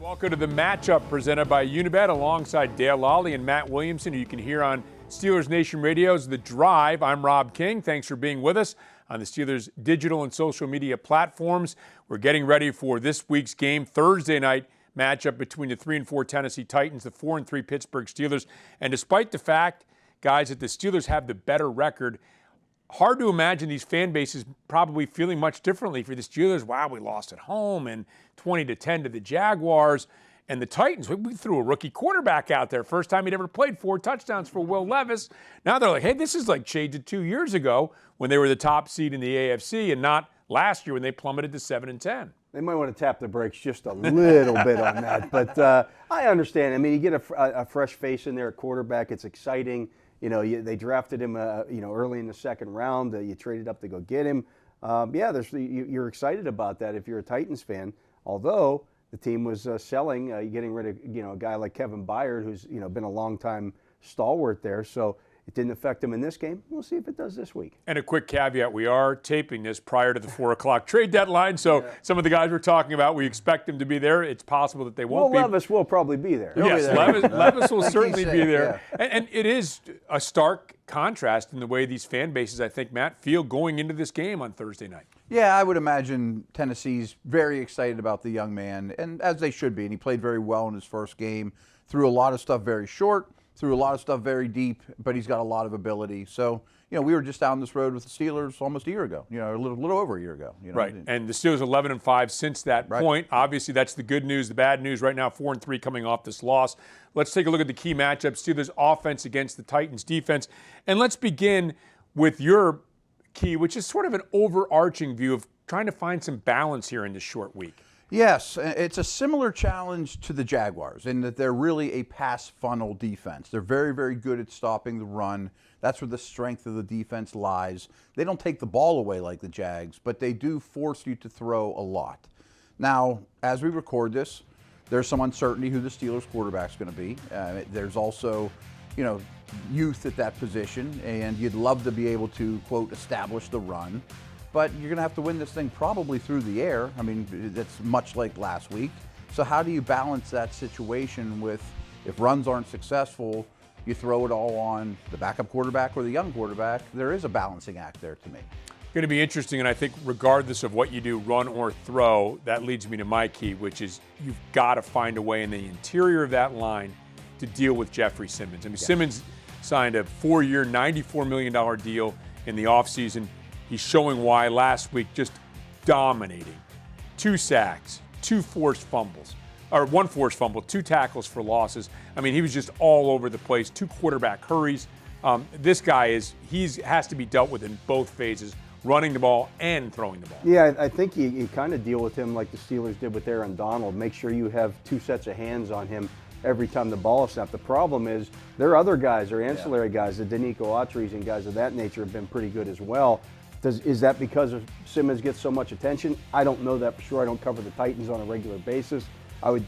Welcome to the matchup presented by Unibet alongside Dale Lolley and Matt Williamson, who you can hear on Steelers Nation Radio's The Drive. I'm Rob King. Thanks for being with us on the Steelers digital and social media platforms. We're getting ready for this week's game, Thursday night matchup between the 3-4 Tennessee Titans, the 4-3 Pittsburgh Steelers. And despite the fact, guys, that the Steelers have the better record, hard to imagine these fan bases probably feeling much differently for the Steelers. Wow, we lost at home and 20-10 to the Jaguars. And the Titans, we threw a rookie quarterback out there. First time he'd ever played, 4 touchdowns for Will Levis. Now they're like, hey, this is like shades of 2 years ago when they were the top seed in the AFC and not last year when they plummeted to 7-10. They might want to tap the brakes just a little bit on that. But I understand. I mean, you get a fresh face in there at quarterback. It's exciting. You know, they drafted him, early in the second round. You traded up to go get him. You're excited about that if you're a Titans fan. Although the team was selling, getting rid of, a guy like Kevin Byard, who's, been a long-time stalwart there. So it didn't affect him in this game. We'll see if it does this week. And a quick caveat, we are taping this prior to the 4 o'clock trade deadline, so some of the guys we're talking about, we expect them to be there. It's possible that they won't be. Levis will probably be there. Yes, Levis will certainly be there. Yeah. And it is a stark contrast in the way these fan bases, I think, Matt, feel going into this game on Thursday night. Yeah, I would imagine Tennessee's very excited about the young man, and as they should be. And he played very well in his first game, threw a lot of stuff very short, threw a lot of stuff very deep, but he's got a lot of ability. So, we were just down this road with the Steelers almost a year ago, a little over a year ago. Right, and the Steelers 11-5 since that point. Obviously, that's the good news. The bad news right now, 4-3 coming off this loss. Let's take a look at the key matchups. Steelers offense against the Titans defense. And let's begin with your key, which is sort of an overarching view of trying to find some balance here in this short week. Yes, it's a similar challenge to the Jaguars in that they're really a pass funnel defense. They're very, very good at stopping the run. That's where the strength of the defense lies. They don't take the ball away like the Jags, but they do force you to throw a lot. Now, as we record this, there's some uncertainty who the Steelers quarterback's going to be. There's also, youth at that position, and you'd love to be able to, quote, establish the run. But you're going to have to win this thing probably through the air. I mean, that's much like last week. So how do you balance that situation with, if runs aren't successful, you throw it all on the backup quarterback or the young quarterback? There is a balancing act there to me. Going to be interesting, and I think regardless of what you do, run or throw, that leads me to my key, which is you've got to find a way in the interior of that line to deal with Jeffrey Simmons. I mean, Simmons signed a 4-year, $94 million deal in the offseason. He's showing why last week, just dominating. 2 sacks, 2 forced fumbles, or 1 forced fumble, 2 tackles for losses. I mean, he was just all over the place, 2 quarterback hurries. This guy has to be dealt with in both phases, running the ball and throwing the ball. Yeah, I think you kind of deal with him like the Steelers did with Aaron Donald. Make sure you have 2 sets of hands on him every time the ball is snapped. The problem is there are other guys, or ancillary guys, the Danico Autry's and guys of that nature have been pretty good as well. Is that because Simmons gets so much attention? I don't know that for sure. I don't cover the Titans on a regular basis. I would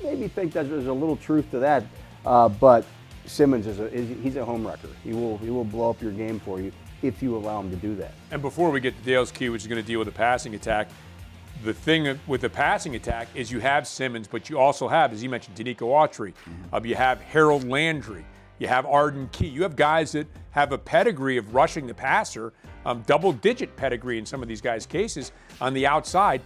maybe think that there's a little truth to that, but Simmons he's a home wrecker. He will blow up your game for you if you allow him to do that. And before we get to Dale's key, which is going to deal with the passing attack, the thing with the passing attack is you have Simmons, but you also have, as you mentioned, Danico Autry. You have Harold Landry. You have Arden Key. You have guys that have a pedigree of rushing the passer, double-digit pedigree in some of these guys' cases on the outside.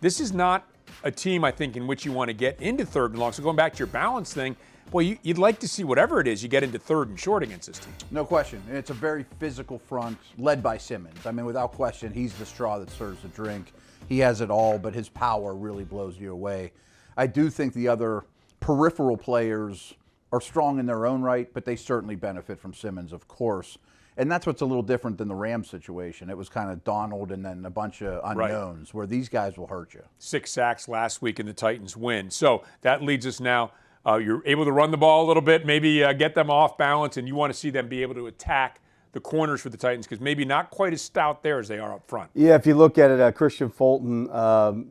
This is not a team, I think, in which you want to get into 3rd and long. So going back to your balance thing, boy, you'd like to see whatever it is you get into 3rd and short against this team. No question. And it's a very physical front led by Simmons. I mean, without question, he's the straw that serves the drink. He has it all, but his power really blows you away. I do think the other peripheral players are strong in their own right, but they certainly benefit from Simmons, of course. And that's what's a little different than the Rams situation. It was kind of Donald and then a bunch of unknowns, where these guys will hurt you. 6 sacks last week in the Titans win. So that leads us now, you're able to run the ball a little bit, maybe get them off balance, and you want to see them be able to attack the corners for the Titans, because maybe not quite as stout there as they are up front. Yeah, if you look at it, Christian Fulton,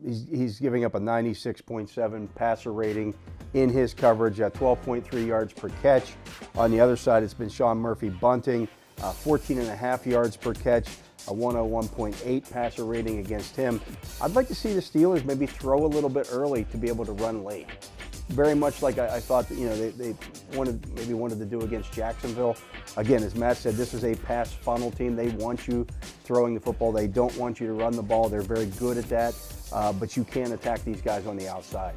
he's giving up a 96.7 passer rating in his coverage at 12.3 yards per catch. On the other side, it's been Sean Murphy Bunting, 14.5 yards per catch. a 101.8 passer rating against him. I'd like to see the Steelers maybe throw a little bit early to be able to run late. Very much like I thought that, they wanted to do against Jacksonville. Again, as Matt said, this is a pass funnel team. They want you throwing the football. They don't want you to run the ball. They're very good at that, but you can attack these guys on the outside.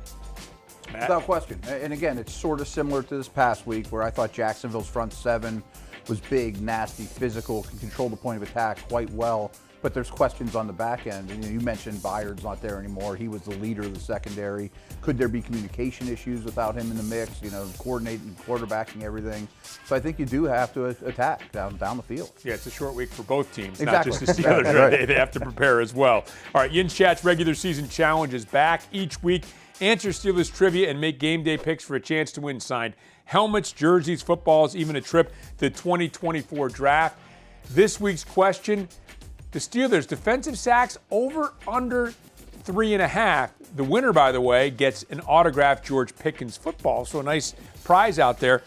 Matt? Without question. And again, it's sort of similar to this past week where I thought Jacksonville's front seven was big, nasty, physical, can control the point of attack quite well. But there's questions on the back end. And you mentioned Byard's not there anymore. He was the leader of the secondary. Could there be communication issues without him in the mix, coordinating, quarterbacking everything? So I think you do have to attack down the field. Yeah, it's a short week for both teams, Exactly. not just the Steelers. Right. They have to prepare as well. All right, Yin's Chat's regular season challenge is back each week. Answer Steelers trivia and make game day picks for a chance to win signed helmets, jerseys, footballs, even a trip to the 2024 draft. This week's question, the Steelers defensive sacks over under 3.5. The winner, by the way, gets an autographed George Pickens football, so a nice prize out there.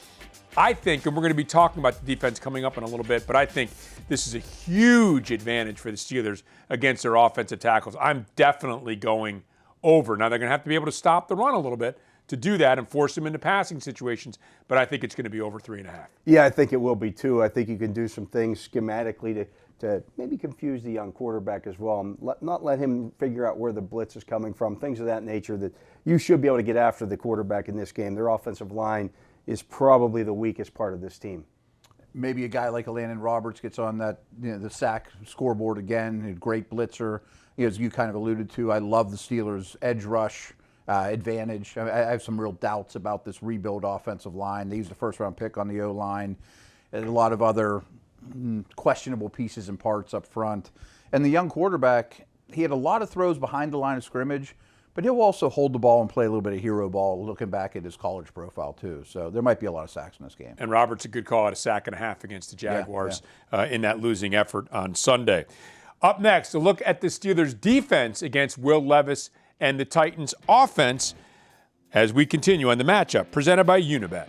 I think, and we're going to be talking about the defense coming up in a little bit, but I think this is a huge advantage for the Steelers against their offensive tackles. I'm definitely going over. Now, they're going to have to be able to stop the run a little bit to do that and force them into passing situations, but I think it's going to be over 3.5. Yeah, I think it will be too. I think you can do some things schematically to maybe confuse the young quarterback as well, and not let him figure out where the blitz is coming from, things of that nature that you should be able to get after the quarterback in this game. Their offensive line is probably the weakest part of this team. Maybe a guy like Landon Roberts gets on that, the sack scoreboard again, a great blitzer. As you kind of alluded to, I love the Steelers' edge rush advantage. I have some real doubts about this rebuild offensive line. They used a first-round pick on the O-line and a lot of other questionable pieces and parts up front. And the young quarterback, he had a lot of throws behind the line of scrimmage, but he'll also hold the ball and play a little bit of hero ball looking back at his college profile too. So there might be a lot of sacks in this game. And Roberts a good call at a sack and a half against the Jaguars in that losing effort on Sunday. Up next, a look at the Steelers' defense against Will Levis and the Titans' offense as we continue on the matchup presented by Unibet.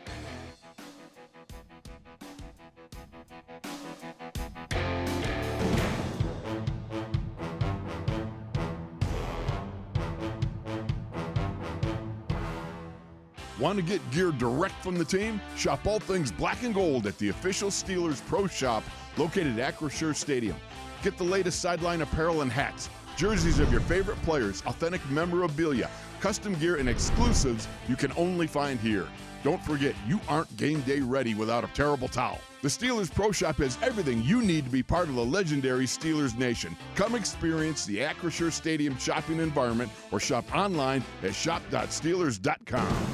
Want to get gear direct from the team? Shop all things black and gold at the official Steelers Pro Shop located at Acrisure Stadium. Get the latest sideline apparel and hats, jerseys of your favorite players, authentic memorabilia, custom gear, and exclusives you can only find here. Don't forget, you aren't game day ready without a terrible towel. The Steelers Pro Shop has everything you need to be part of the legendary Steelers Nation. Come experience the Acrisure Stadium shopping environment or shop online at shop.steelers.com.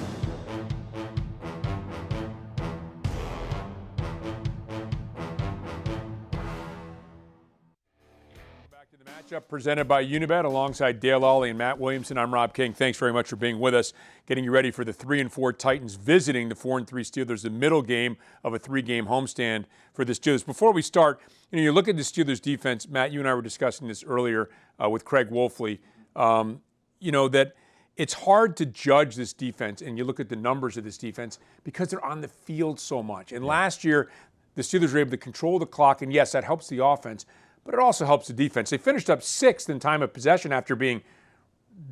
Matchup presented by Unibet alongside Dale Lolley and Matt Williamson. I'm Rob King. Thanks very much for being with us. Getting you ready for the 3-4 Titans visiting the 4-3 Steelers, the middle game of a 3-game homestand for the Steelers. Before we start, you look at the Steelers defense. Matt, you and I were discussing this earlier with Craig Wolfley. That it's hard to judge this defense, and you look at the numbers of this defense because they're on the field so much. And last year, the Steelers were able to control the clock, and yes, that helps the offense, but it also helps the defense. They finished up 6th in time of possession after being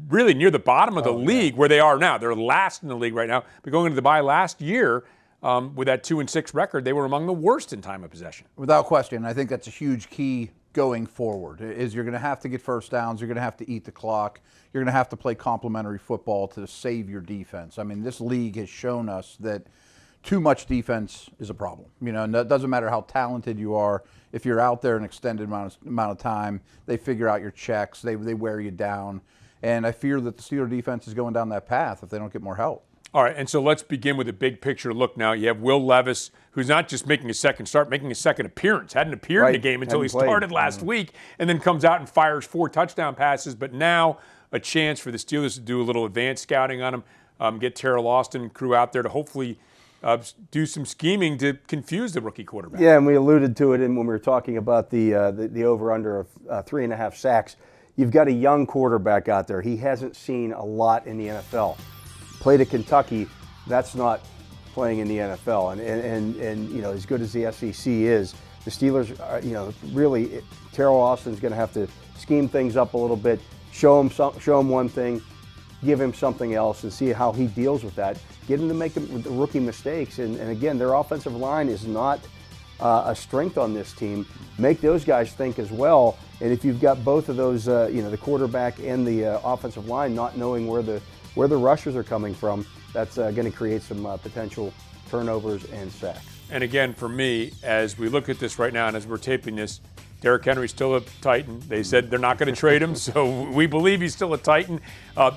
really near the bottom of the league where they are now. They're last in the league right now. But going into the bye last year with that 2-6 record, they were among the worst in time of possession. Without question. I think that's a huge key going forward, is you're going to have to get first downs. You're going to have to eat the clock. You're going to have to play complementary football to save your defense. I mean, this league has shown us that too much defense is a problem. And it doesn't matter how talented you are. If you're out there an extended amount of time, they figure out your checks. They wear you down. And I fear that the Steelers defense is going down that path if they don't get more help. All right, and so let's begin with a big picture look now. You have Will Levis, who's not just making a second start, making a second appearance. Hadn't appeared in the game until he started last week, and then comes out and fires 4 touchdown passes. But now a chance for the Steelers to do a little advanced scouting on him, get Terrell Austin crew out there to hopefully do some scheming to confuse the rookie quarterback. Yeah, and we alluded to it when we were talking about the over-under of 3.5 sacks. You've got a young quarterback out there. He hasn't seen a lot in the NFL. Played at Kentucky, that's not playing in the NFL. And as good as the SEC is, the Steelers, really, Terrell Austin's going to have to scheme things up a little bit, show him one thing, give him something else, and see how he deals with that. Get him to make the rookie mistakes. And again, their offensive line is not a strength on this team. Make those guys think as well. And if you've got both of those, the quarterback and the offensive line not knowing where the rushers are coming from, that's going to create some potential turnovers and sacks. And again, for me, as we look at this right now and as we're taping this, Derrick Henry's still a Titan. They said they're not going to trade him, so we believe he's still a Titan.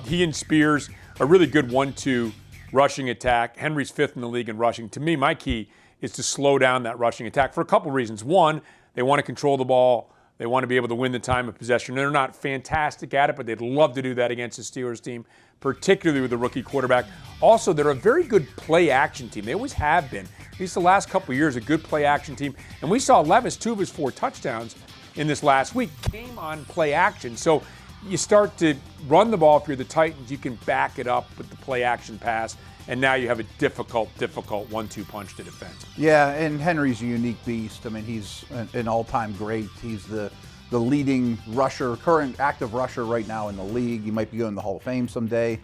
He and Spears, a really good 1-2 rushing attack. Henry's 5th in the league in rushing. To me, my key is to slow down that rushing attack for a couple reasons. One, they want to control the ball. They want to be able to win the time of possession. They're not fantastic at it, but they'd love to do that against the Steelers team, particularly with the rookie quarterback. Also, they're a very good play-action team. They always have been. At least the last couple of years, a good play-action team. And we saw Levis, 2 of his 4 touchdowns in this last week came on play-action. So you start to run the ball. If you're the Titans, you can back it up with the play-action pass. And now you have a difficult 1-2 punch to defend. Yeah, and Henry's a unique beast. I mean, he's an all-time great. He's the leading rusher, current active rusher right now in the league. He might be going to the Hall of Fame someday.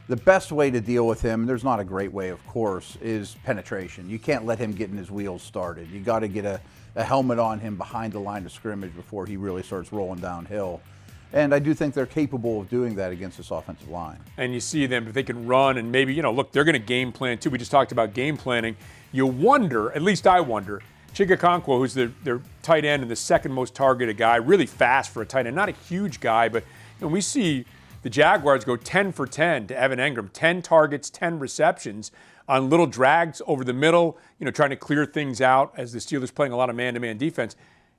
The best way to deal with him, there's not a great way, of course, is penetration. You can't let him get in his wheels started. You got to get a helmet on him behind the line of scrimmage before he really starts rolling downhill. And I do think they're capable of doing that against this offensive line. And you see them, if they can run and maybe, look, they're going to game plan too. We just talked about game planning. You wonder, at least I wonder, Chigakonkwo, who's their tight end and the second most targeted guy, really fast for a tight end, not a huge guy, but we see the Jaguars go 10 for 10 to Evan Engram, 10 targets, 10 receptions on little drags over the middle, trying to clear things out as the Steelers playing a lot of man-to-man defense.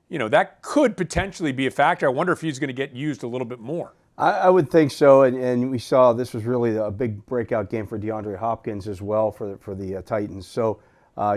That could potentially be a factor. I wonder if he's going to get used a little bit more. I would think so, and we saw this was really a big breakout game for DeAndre Hopkins as well for the Titans. So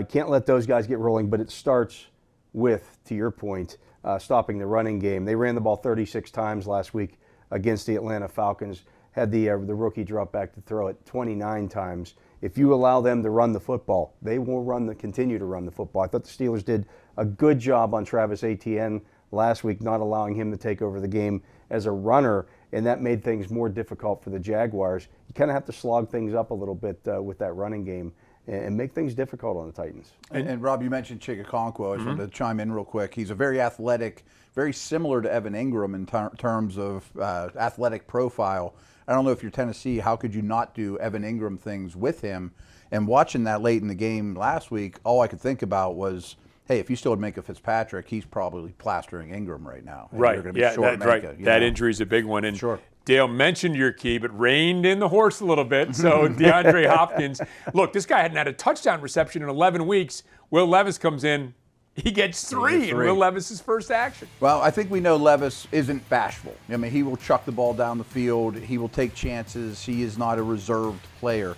can't let those guys get rolling, but it starts with, to your point, stopping the running game. They ran the ball 36 times last week against the Atlanta Falcons, had the rookie drop back to throw it 29 times. If you allow them to run the football, they will continue to run the football. I thought the Steelers did a good job on Travis Etienne last week, not allowing him to take over the game as a runner, and that made things more difficult for the Jaguars. You kind of have to slog things up a little bit with that running game and make things difficult on the Titans. And Rob, you mentioned Chigakonkwo. I just wanted to chime in real quick. He's a very athletic, very similar to Evan Engram in terms of athletic profile. I don't know if you're Tennessee, how could you not do Evan Engram things with him? And watching that late in the game last week, all I could think about was, hey, if you still had Minka Fitzpatrick, he's probably plastering Ingram right now. Right. You're be short Minka, That injury is a big one. And sure. Dale mentioned your key, but reined in the horse a little bit. So DeAndre Hopkins, look, this guy hadn't had a touchdown reception in 11 weeks. Will Levis comes in. He gets three in Will Levis's first action. Well, I think we know Levis isn't bashful. I mean, he will chuck the ball down the field. He will take chances. He is not a reserved player.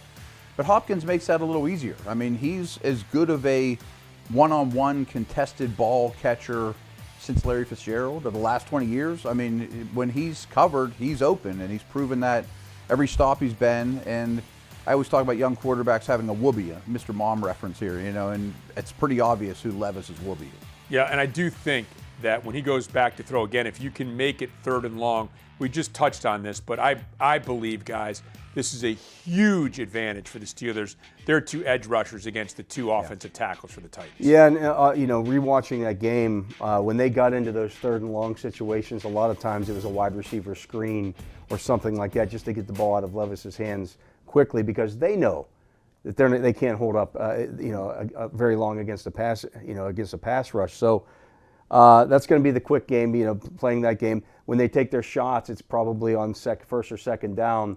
But Hopkins makes that a little easier. I mean, he's as good of a one-on-one contested ball catcher since Larry Fitzgerald of the last 20 years. I mean, when he's covered, he's open, and he's proven that every stop he's been. And I always talk about young quarterbacks having a whoopee, a Mr. Mom reference here, and it's pretty obvious who Levis's whoopee is. Yeah, and I do think that when he goes back to throw again, if you can make it 3rd and long, we just touched on this, but I believe, guys, this is a huge advantage for the Steelers. They're 2 edge rushers against the 2 offensive tackles for the Titans. Yeah, and rewatching that game, when they got into those 3rd and long situations, a lot of times it was a wide receiver screen or something like that just to get the ball out of Levis's hands quickly, because they know that they can't hold up, very long against a pass rush. So that's going to be the quick game. Playing that game, when they take their shots, it's probably on 1st or 2nd down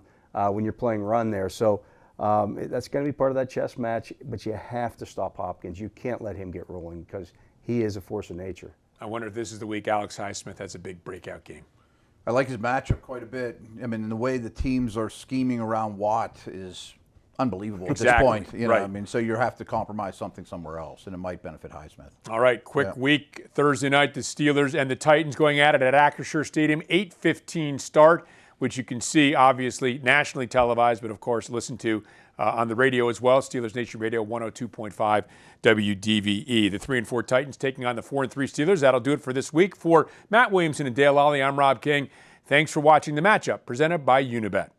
when you're playing run there. So that's going to be part of that chess match. But you have to stop Hopkins. You can't let him get rolling because he is a force of nature. I wonder if this is the week Alex Highsmith has a big breakout game. I like his matchup quite a bit. I mean, the way the teams are scheming around Watt is unbelievable at this point. Right. I mean, so you have to compromise something somewhere else, and it might benefit Highsmith. All right, quick week. Thursday night, the Steelers and the Titans going at it at Acrisure Stadium. 8:15 start. which you can see obviously nationally televised, but of course listen to on the radio as well. Steelers Nation Radio 102.5 WDVE. The 3-4 Titans taking on the 4-3 Steelers. That'll do it for this week. For Matt Williamson and Dale Lolley, I'm Rob King. Thanks for watching the matchup presented by Unibet.